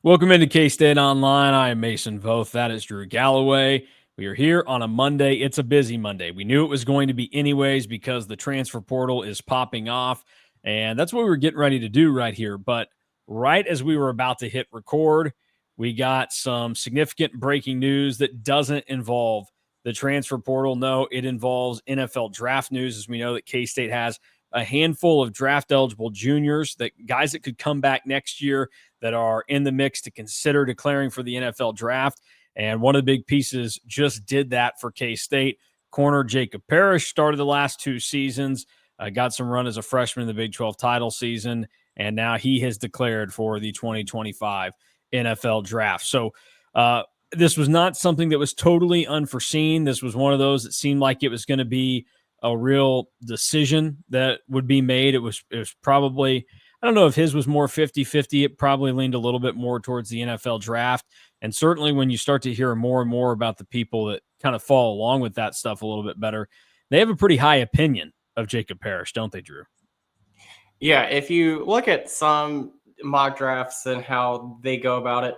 Welcome into K-State Online. I am Mason Voth. That is Drew Galloway. We are here on a Monday. It's a busy Monday. We knew it was going to be anyways because the transfer portal is popping off, and that's what we were getting ready to do right here. But right as we were about to hit record, we got some significant breaking news that doesn't involve the transfer portal. No, it involves NFL draft news, as we know that K-State has a handful of draft-eligible juniors, that guys that could come back next year that are in the mix to consider declaring for the NFL draft. And one of the big pieces just did that for K-State. Corner Jacob Parrish started the last two seasons, got some run as a freshman in the Big 12 title season, and now he has declared for the 2025 NFL draft. So this was not something that was totally unforeseen. This was one of those that seemed like it was going to be a real decision that would be made. It was probably, I don't know if his was more 50-50. It probably leaned a little bit more towards the NFL draft. And certainly when you start to hear more and more about the people that kind of fall along with that stuff a little bit better, they have a pretty high opinion of Jacob Parrish, don't they, Drew? Yeah, if you look at some mock drafts and how they go about it,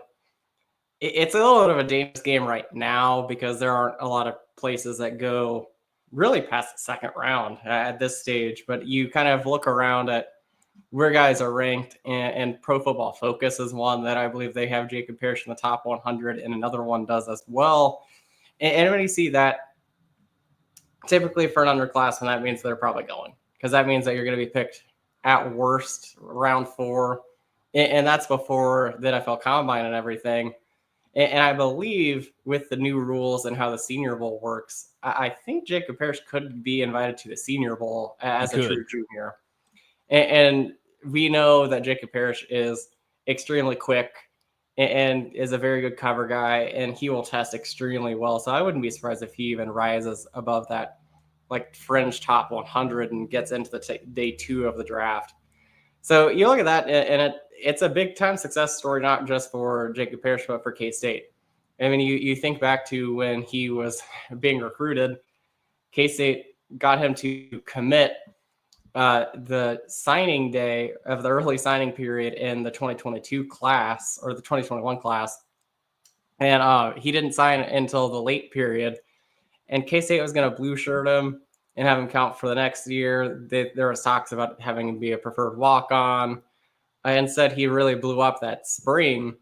it's a little bit of a dangerous game right now because there aren't a lot of places that go really past the second round at this stage. But you kind of look around at where guys are ranked, and Pro Football Focus is one that I believe they have Jacob Parrish in the top 100, and another one does as well. And when you see that, typically for an underclassman, that means they're probably going, because that means that you're going to be picked at worst round 4, and that's before the NFL Combine and everything. And I believe with the new rules and how the Senior Bowl works, I think Jacob Parrish could be invited to the Senior Bowl as a true junior. And we know that Jacob Parrish is extremely quick and is a very good cover guy, and he will test extremely well. So I wouldn't be surprised if he even rises above that like fringe top 100 and gets into the day 2 of the draft. So you look at that, and it's a big time success story, not just for Jacob Parrish, but for K-State. I mean, you think back to when he was being recruited, K-State got him to commit the signing day of the early signing period in the 2022 class or the 2021 class. And he didn't sign until the late period. And K-State was going to blue shirt him and have him count for the next year. There was talks about having him be a preferred walk-on. Instead, he really blew up that spring,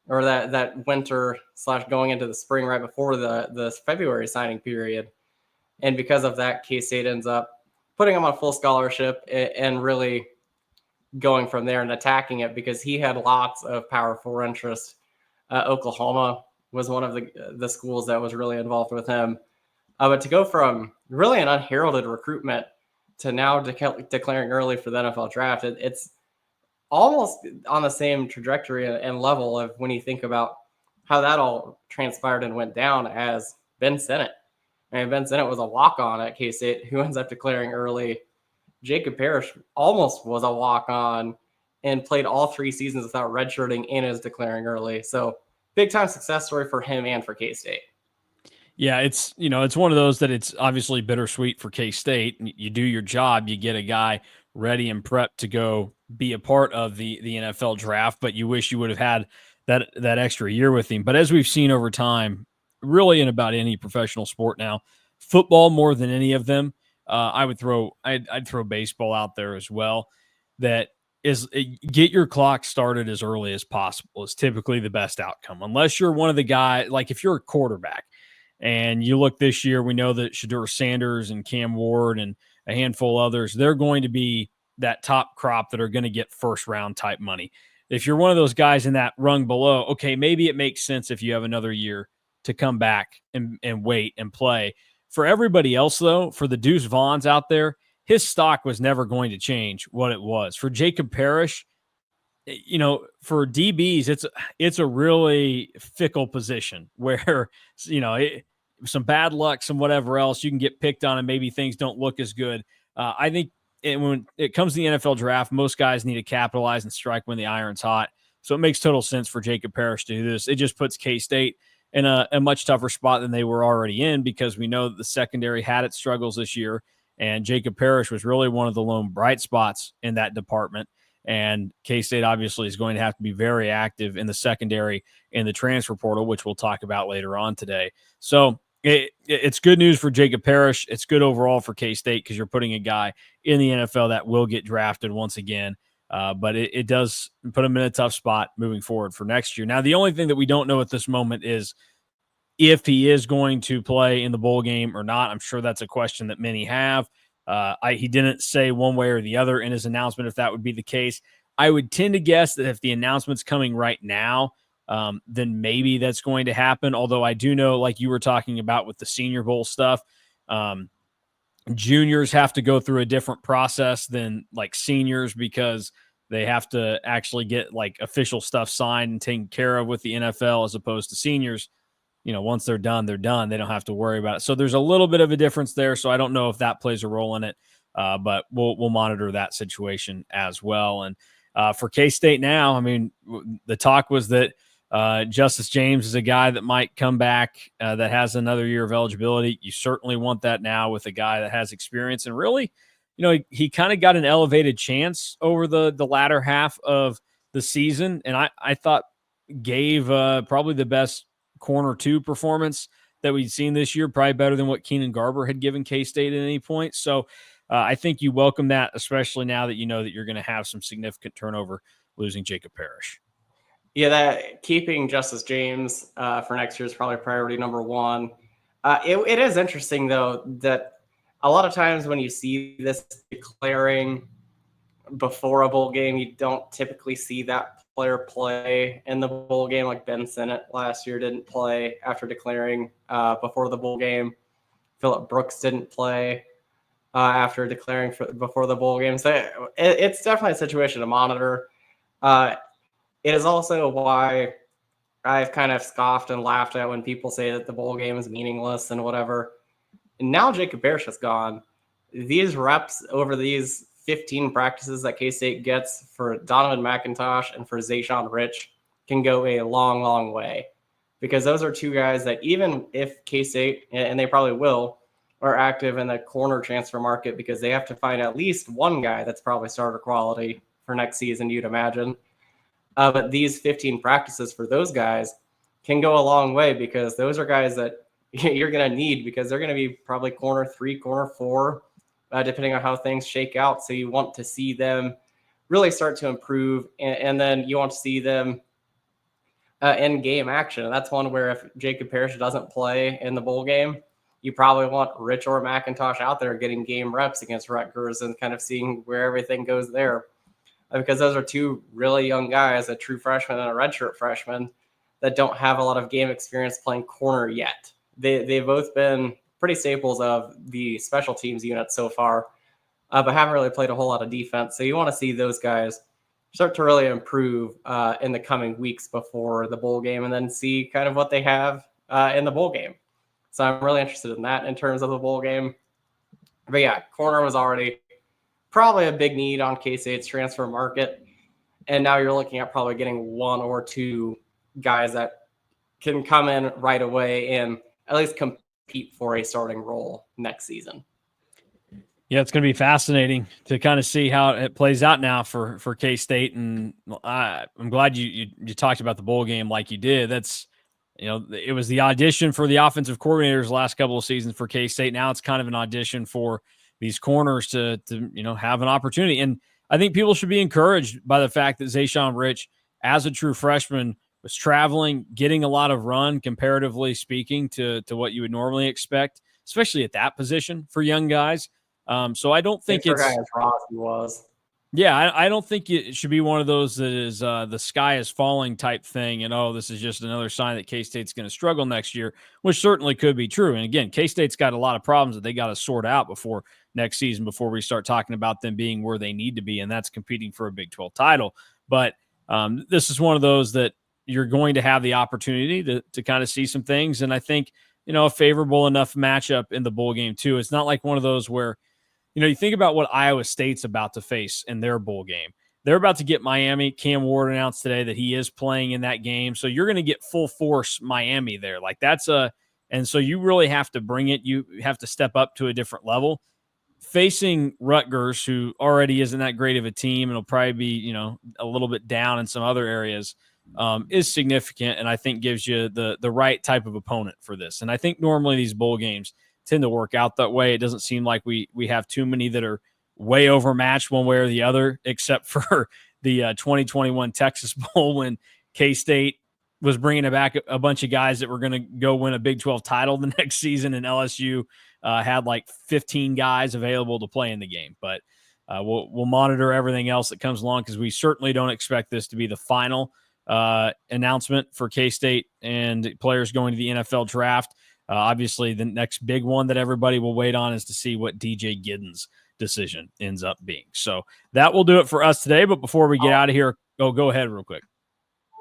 or that winter / going into the spring right before the February signing period. And because of that, K-State ends up putting him on full scholarship and really going from there and attacking it, because he had lots of Power 4 interest. Oklahoma was one of the schools that was really involved with him. But to go from really an unheralded recruitment to now declaring early for the NFL draft, it's almost on the same trajectory and level of when you think about how that all transpired and went down as Ben Sinnott. And Ben Sinnott was a walk-on at K-State who ends up declaring early. Jacob Parrish almost was a walk-on and played all 3 seasons without redshirting and is declaring early. So big-time success story for him and for K-State. Yeah, it's one of those that it's obviously bittersweet for K-State. You do your job, you get a guy ready and prepped to go be a part of the NFL draft, but you wish you would have had that extra year with him. But as we've seen over time, really in about any professional sport now, football more than any of them, I'd throw baseball out there as well. That is, get your clock started as early as possible is typically the best outcome, unless you're one of the guys, like if you're a quarterback. And you look this year, we know that Shedeur Sanders and Cam Ward and a handful of others, they're going to be that top crop that are going to get first round type money. If you're one of those guys in that rung below, okay, maybe it makes sense if you have another year to come back and wait and play. For everybody else, though, for the Deuce Vaughns out there, his stock was never going to change what it was. For Jacob Parrish, for DBs, it's a really fickle position where, some bad luck, some whatever else, you can get picked on and maybe things don't look as good. I think when it comes to the NFL draft, most guys need to capitalize and strike when the iron's hot. So it makes total sense for Jacob Parrish to do this. It just puts K-State in a much tougher spot than they were already in, because we know that the secondary had its struggles this year, and Jacob Parrish was really one of the lone bright spots in that department. And K-State obviously is going to have to be very active in the secondary in the transfer portal, which we'll talk about later on today. So it's good news for Jacob Parrish. It's good overall for K-State because you're putting a guy in the NFL that will get drafted once again. But it does put him in a tough spot moving forward for next year. Now, the only thing that we don't know at this moment is if he is going to play in the bowl game or not. I'm sure that's a question that many have. He didn't say one way or the other in his announcement if that would be the case. I would tend to guess that if the announcement's coming right now, then maybe that's going to happen. Although I do know, like you were talking about with the Senior Bowl stuff, juniors have to go through a different process than like seniors because they have to actually get like official stuff signed and taken care of with the NFL as opposed to seniors. Once they're done, they're done. They don't have to worry about it. So there's a little bit of a difference there. So I don't know if that plays a role in it, but we'll monitor that situation as well. And for K-State now, I mean, the talk was that Justice James is a guy that might come back that has another year of eligibility. You certainly want that now with a guy that has experience. And really, he kind of got an elevated chance over the latter half of the season. And I thought gave probably the best corner 2 performance that we'd seen this year, probably better than what Keenan Garber had given K-State at any point. So I think you welcome that, especially now that you know that you're going to have some significant turnover losing Jacob Parrish. Yeah, that keeping Justice James for next year is probably priority number 1. It is interesting, though, that a lot of times when you see this declaring before a bowl game, you don't typically see that player play in the bowl game. Like Ben Sinnott last year didn't play after declaring before the bowl game. Phillip Brooks didn't play after declaring before the bowl game. So it's definitely a situation to monitor. It is also why I've kind of scoffed and laughed at when people say that the bowl game is meaningless and whatever. And now Jacob Parrish is gone. These reps over these 15 practices that K-State gets for Donovan McIntosh and for Zayshawn Rich can go a long, long way. Because those are 2 guys that even if K-State, and they probably will, are active in the corner transfer market because they have to find at least one guy that's probably starter quality for next season, you'd imagine. But these 15 practices for those guys can go a long way because those are guys that you're going to need because they're going to be probably corner 3, corner 4, depending on how things shake out. So you want to see them really start to improve, and then you want to see them in game action. And that's one where if Jacob Parrish doesn't play in the bowl game, you probably want Rich or McIntosh out there getting game reps against Rutgers and kind of seeing where everything goes there. Because those are 2 really young guys, a true freshman and a redshirt freshman, that don't have a lot of game experience playing corner yet. They've both been pretty staples of the special teams unit so far, but haven't really played a whole lot of defense. So you want to see those guys start to really improve in the coming weeks before the bowl game and then see kind of what they have in the bowl game. So I'm really interested in that in terms of the bowl game. But yeah, corner was already probably a big need on K-State's transfer market. And now you're looking at probably getting 1 or 2 guys that can come in right away and at least compete for a starting role next season. Yeah, it's going to be fascinating to kind of see how it plays out now for K-State. And I'm glad you talked about the bowl game like you did. That's, it was the audition for the offensive coordinators the last couple of seasons for K-State. Now it's kind of an audition for these corners to have an opportunity. And I think people should be encouraged by the fact that Zayshawn Rich, as a true freshman, was traveling, getting a lot of run, comparatively speaking, to what you would normally expect, especially at that position for young guys. So I don't think it's as Ross was. Yeah, I don't think it should be one of those that is the sky is falling type thing. And, this is just another sign that K-State's going to struggle next year, which certainly could be true. And again, K-State's got a lot of problems that they got to sort out before next season, before we start talking about them being where they need to be. And that's competing for a Big 12 title. But this is one of those that you're going to have the opportunity to kind of see some things. And I think, a favorable enough matchup in the bowl game too. It's not like one of those where, you think about what Iowa State's about to face in their bowl game. They're about to get Miami. Cam Ward announced today that he is playing in that game. So you're going to get full force Miami there. And so you really have to bring it. You have to step up to a different level. facing Rutgers, who already isn't that great of a team and will probably be, you know, a little bit down in some other areas, is significant, and I think gives you the right type of opponent for this. And I think normally these bowl games tend to work out that way. It doesn't seem like we have too many that are way overmatched one way or the other, except for the 2021 Texas Bowl when K-State was bringing back a bunch of guys that were going to go win a Big 12 title the next season, and LSU had like 15 guys available to play in the game. But we'll monitor everything else that comes along, because we certainly don't expect this to be the final announcement for K-State and players going to the NFL draft. Obviously, the next big one that everybody will wait on is to see what DJ Giddens' decision ends up being. So that will do it for us today. But before we get out of here, go ahead real quick.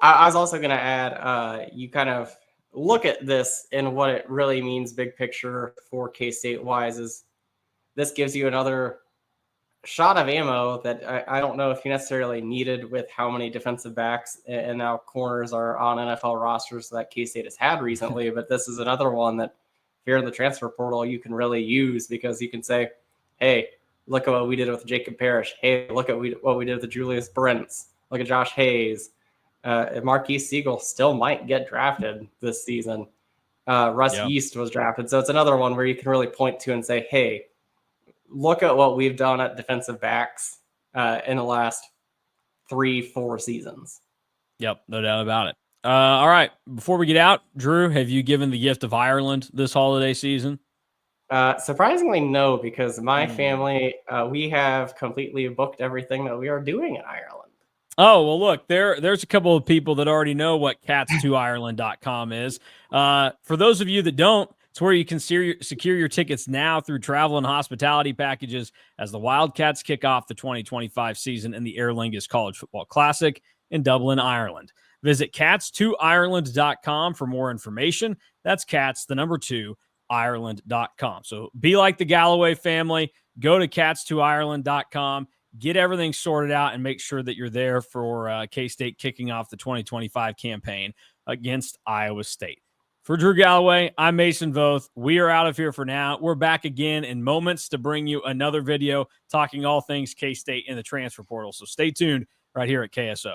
I was also going to add, you kind of look at this and what it really means big picture for K-State wise is this gives you another shot of ammo that I don't know if you necessarily needed with how many defensive backs and now corners are on NFL rosters that K-State has had recently. But this is another one that if you're in the transfer portal, you can really use, because you can say, hey, look at what we did with Jacob Parrish. Hey, look at what we did with Julius Brents. Look at Josh Hayes. Marquise Siegel still might get drafted this season. Russ Yeast was drafted. So it's another one where you can really point to and say, hey, look at what we've done at defensive backs in the last 3-4 seasons. Yep, no doubt about it. All right, before we get out, Drew, have you given the gift of Ireland this holiday season? Surprisingly, no, because my family, we have completely booked everything that we are doing in Ireland. Oh, well, look, there's a couple of people that already know what cats2ireland.com is. For those of you that don't, it's where you can secure your tickets now through travel and hospitality packages as the Wildcats kick off the 2025 season in the Aer Lingus College Football Classic in Dublin, Ireland. Visit cats2ireland.com for more information. That's cats, the number 2, Ireland.com. So be like the Galloway family. Go to cats2ireland.com. Get everything sorted out and make sure that you're there for K-State kicking off the 2025 campaign against Iowa State. For Drew Galloway, I'm Mason Voth. We are out of here for now. We're back again in moments to bring you another video talking all things K-State in the transfer portal. So stay tuned right here at KSO.